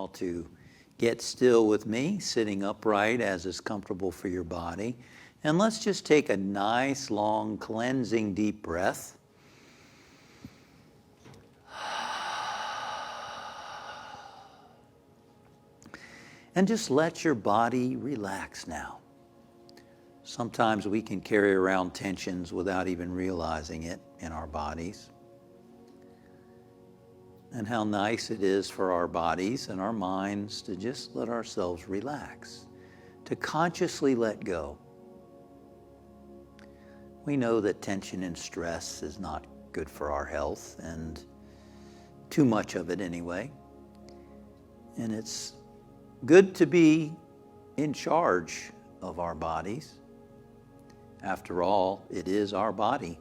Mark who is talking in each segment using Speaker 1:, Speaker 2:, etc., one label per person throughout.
Speaker 1: while to get still with me, sitting upright as is comfortable for your body. And let's just take a nice, long, cleansing, deep breath. And just let your body relax now. Sometimes we can carry around tensions without even realizing it in our bodies. And how nice it is for our bodies and our minds to just let ourselves relax, to consciously let go. We know that tension and stress is not good for our health, and too much of it anyway. And it's good to be in charge of our bodies. After all, it is our body.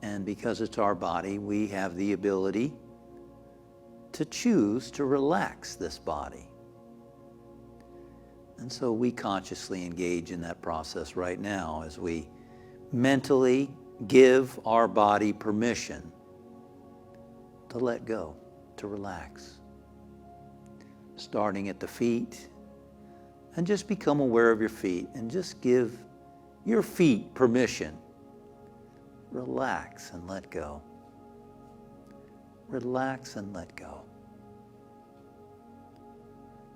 Speaker 1: And because it's our body, we have the ability to choose to relax this body. And so we consciously engage in that process right now as we mentally give our body permission to let go, to relax. Starting at the feet, and just become aware of your feet and just give your feet permission. Relax and let go. Relax and let go.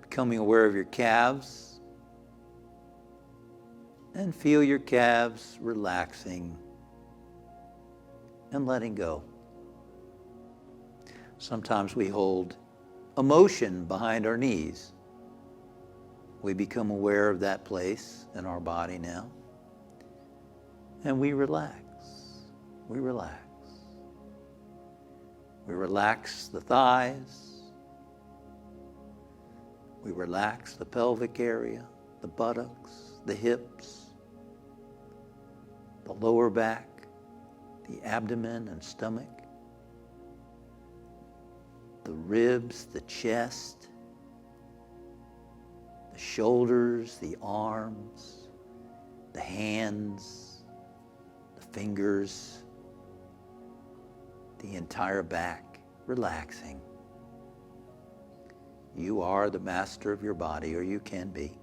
Speaker 1: Becoming aware of your calves, and feel your calves relaxing and letting go. Sometimes we hold emotion behind our knees. We become aware of that place in our body now, and we relax. We relax. We relax the thighs. We relax the pelvic area, the buttocks, the hips, the lower back, the abdomen and stomach, the ribs, the chest, the shoulders, the arms, the hands, the fingers, the entire back, relaxing. You are the master of your body, or you can be.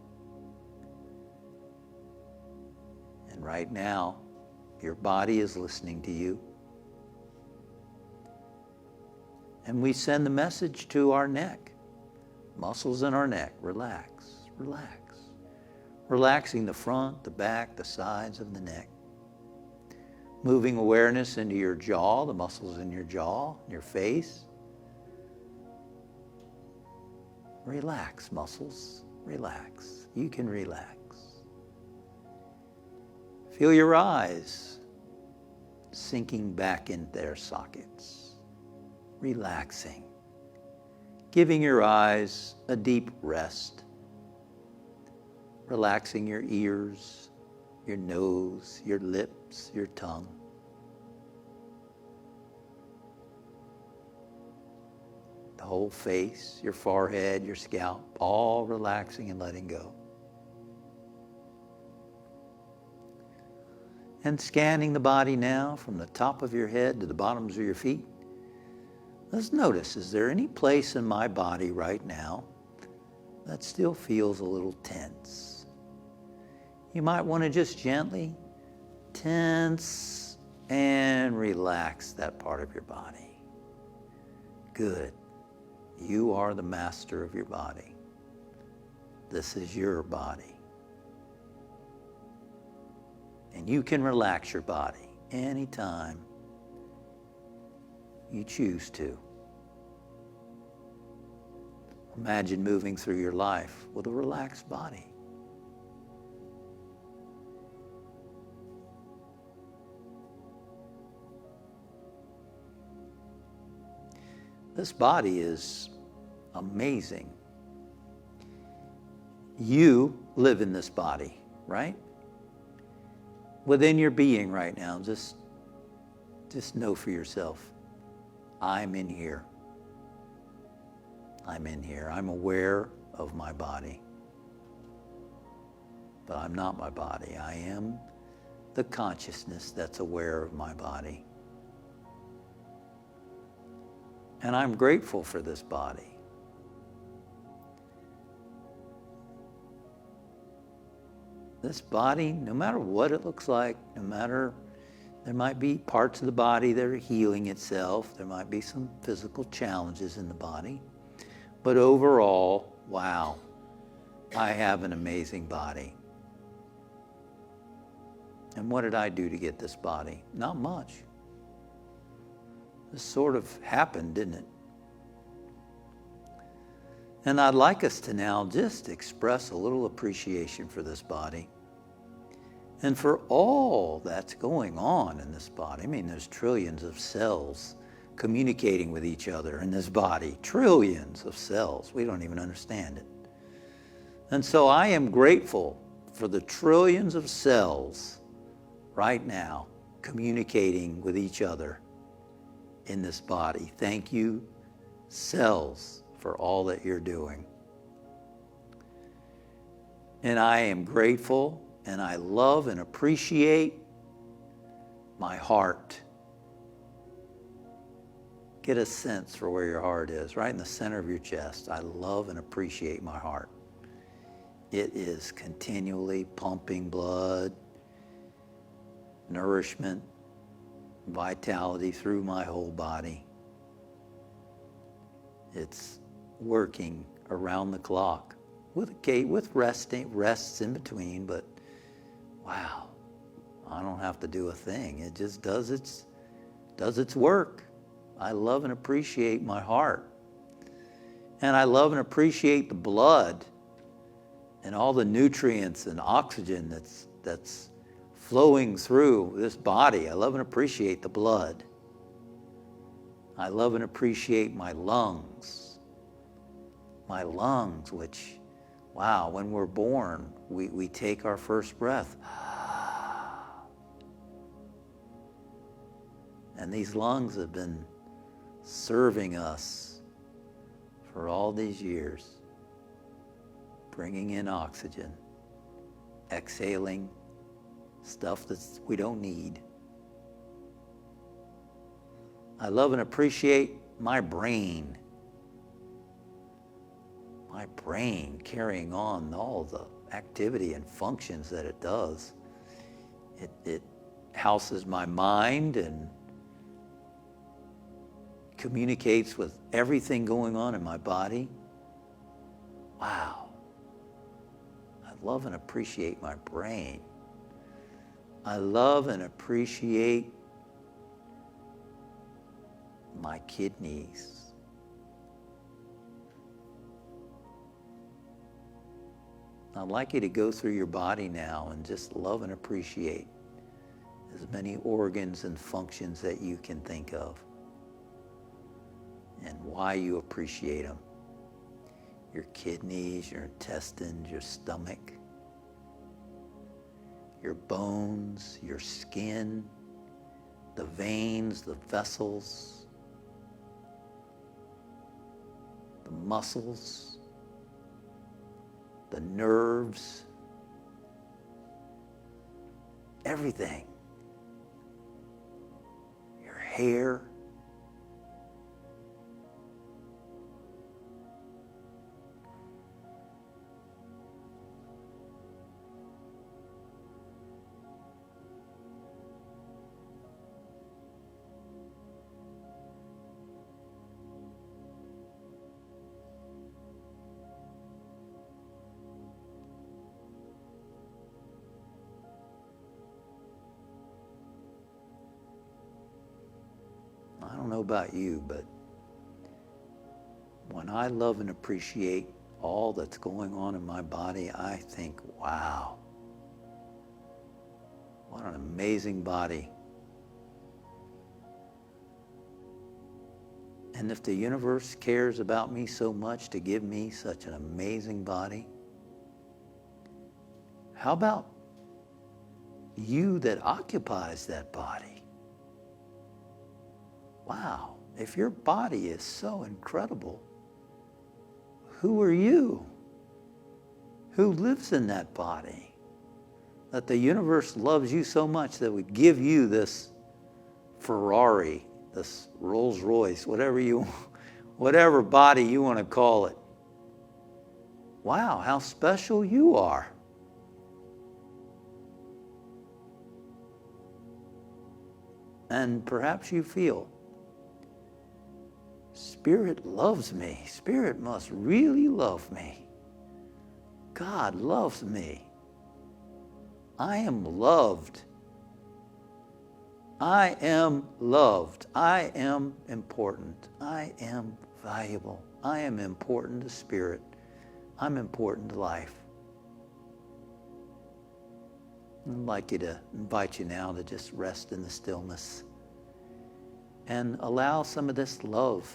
Speaker 1: And right now, your body is listening to you. And we send the message to our neck, muscles in our neck, relax, relax. Relaxing the front, the back, the sides of the neck. Moving awareness into your jaw, the muscles in your jaw, your face. Relax, muscles, relax. You can relax. Feel your eyes sinking back in their sockets. Relaxing. Giving your eyes a deep rest. Relaxing your ears, your nose, your lips, your tongue. The whole face, your forehead, your scalp, all relaxing and letting go. And scanning the body now from the top of your head to the bottoms of your feet. Let's notice, is there any place in my body right now that still feels a little tense? You might want to just gently tense and relax that part of your body. Good. You are the master of your body. This is your body. And you can relax your body anytime you choose to. Imagine moving through your life with a relaxed body. This body is amazing. You live in this body, right? Within your being right now, just know for yourself, I'm in here. I'm in here. I'm aware of my body. But I'm not my body. I am the consciousness that's aware of my body. And I'm grateful for this body. this body, no matter what it looks like, no matter, there might be parts of the body that are healing itself. There might be some physical challenges in the body. But overall, wow, I have an amazing body. And what did I do to get this body? Not much. This sort of happened, didn't it? And I'd like us to now just express a little appreciation for this body and for all that's going on in this body. I mean, there's trillions of cells communicating with each other in this body. Trillions of cells. We don't even understand it. And so I am grateful for the trillions of cells right now communicating with each other in this body. Thank you, cells, for all that you're doing. And I am grateful, and I love and appreciate my heart. Get a sense for where your heart is, right in the center of your chest. I love and appreciate my heart. It is continually pumping blood, nourishment, vitality through my whole body. It's working around the clock with rests in between, but wow, I don't have to do a thing. It just does its work. I love and appreciate my heart. And I love and appreciate the blood and all the nutrients and oxygen that's flowing through this body. I love and appreciate the blood. I love and appreciate my lungs. My lungs, which, wow, when we're born, we take our first breath. And these lungs have been serving us for all these years, bringing in oxygen, exhaling stuff that we don't need. I love and appreciate my brain. My brain carrying on all the activity and functions that it does. It houses my mind and communicates with everything going on in my body. Wow. I love and appreciate my brain. I love and appreciate my kidneys. I'd like you to go through your body now and just love and appreciate as many organs and functions that you can think of and why you appreciate them. Your kidneys, your intestines, your stomach, your bones, your skin, the veins, the vessels, the muscles, the nerves, everything. Your hair. I don't know about you, but when I love and appreciate all that's going on in my body, I think, wow, what an amazing body. And if the universe cares about me so much to give me such an amazing body, how about you that occupies that body? Wow, if your body is so incredible, who are you? Who lives in that body? That the universe loves you so much that would give you this Ferrari, this Rolls Royce, whatever body you want to call it. Wow, how special you are. And perhaps you feel, Spirit loves me. Spirit must really love me. God loves me. I am loved. I am loved. I am important. I am valuable. I am important to Spirit. I'm important to life. I'd like you to invite you now to just rest in the stillness and allow some of this love,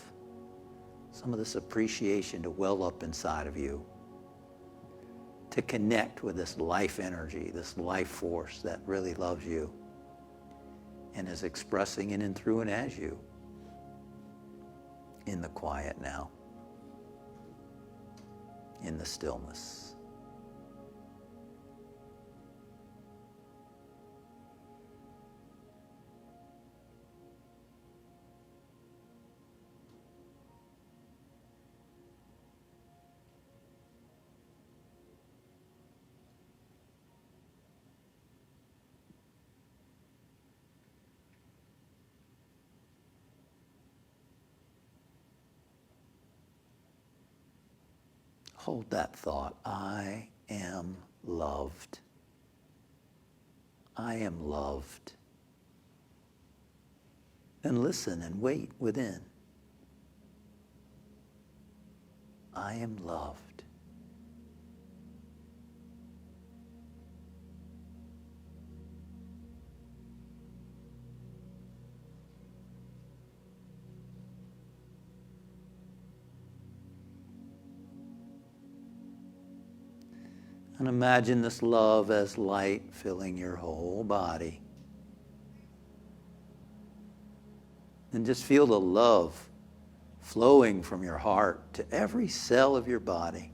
Speaker 1: some of this appreciation to well up inside of you, to connect with this life energy, this life force that really loves you and is expressing in and through and as you in the quiet now, in the stillness. Hold that thought. I am loved. I am loved. And listen and wait within. I am loved. And imagine this love as light filling your whole body. And just feel the love flowing from your heart to every cell of your body.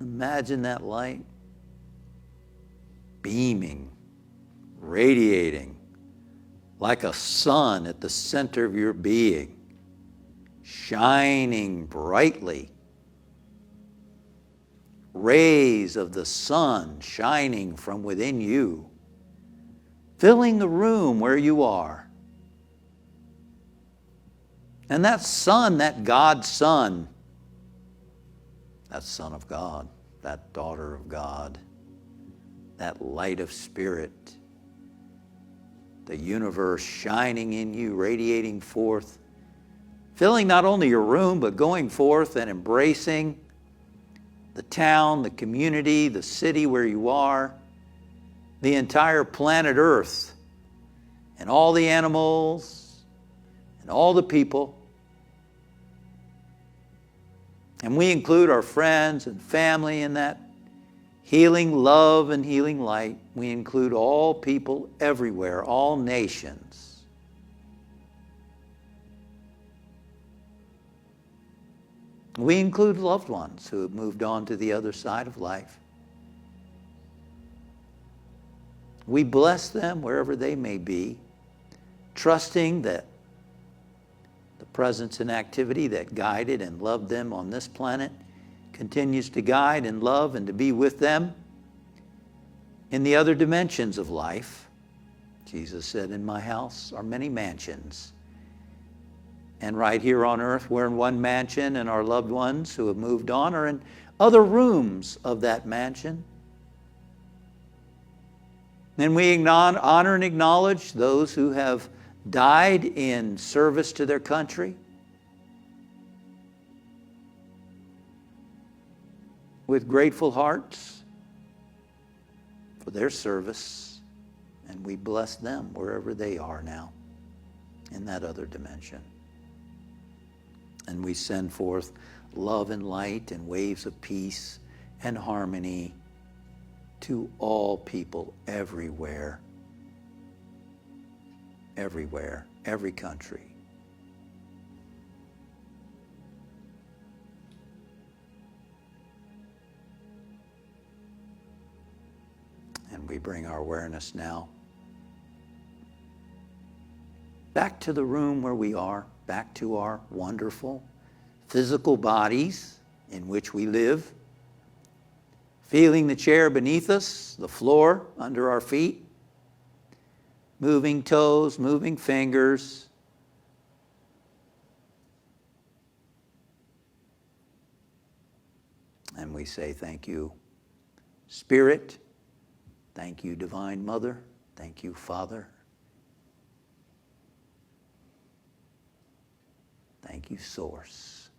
Speaker 1: Imagine that light beaming, radiating like a sun at the center of your being, shining brightly. Rays of the sun shining from within you, filling the room where you are. And that sun, that God Son, that Son of God, that daughter of God, that light of Spirit, the universe shining in you, radiating forth, filling not only your room, but going forth and embracing the town, the community, the city where you are, the entire planet Earth, and all the animals, and all the people. And we include our friends and family in that healing love and healing light. We include all people everywhere, all nations. We include loved ones who have moved on to the other side of life. We bless them wherever they may be, trusting that the presence and activity that guided and loved them on this planet continues to guide and love and to be with them in the other dimensions of life. Jesus said, "In my house are many mansions." And right here on earth, we're in one mansion, and our loved ones who have moved on are in other rooms of that mansion. And we honor and acknowledge those who have died in service to their country, with grateful hearts for their service. And we bless them wherever they are now in that other dimension. And we send forth love and light and waves of peace and harmony to all people everywhere. Everywhere, every country. And we bring our awareness now back to the room where we are, back to our wonderful physical bodies in which we live, Feeling the chair beneath us, the floor under our feet, moving toes, moving fingers. And we say, thank you, Spirit. Thank you, Divine Mother. Thank you, Father. Thank you, Source.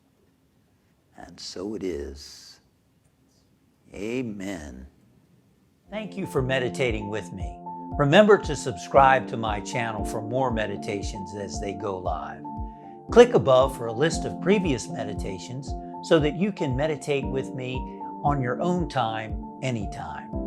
Speaker 1: And so it is. Amen.
Speaker 2: Thank you for meditating with me. Remember to subscribe to my channel for more meditations as they go live. Click above for a list of previous meditations so that you can meditate with me on your own time, anytime.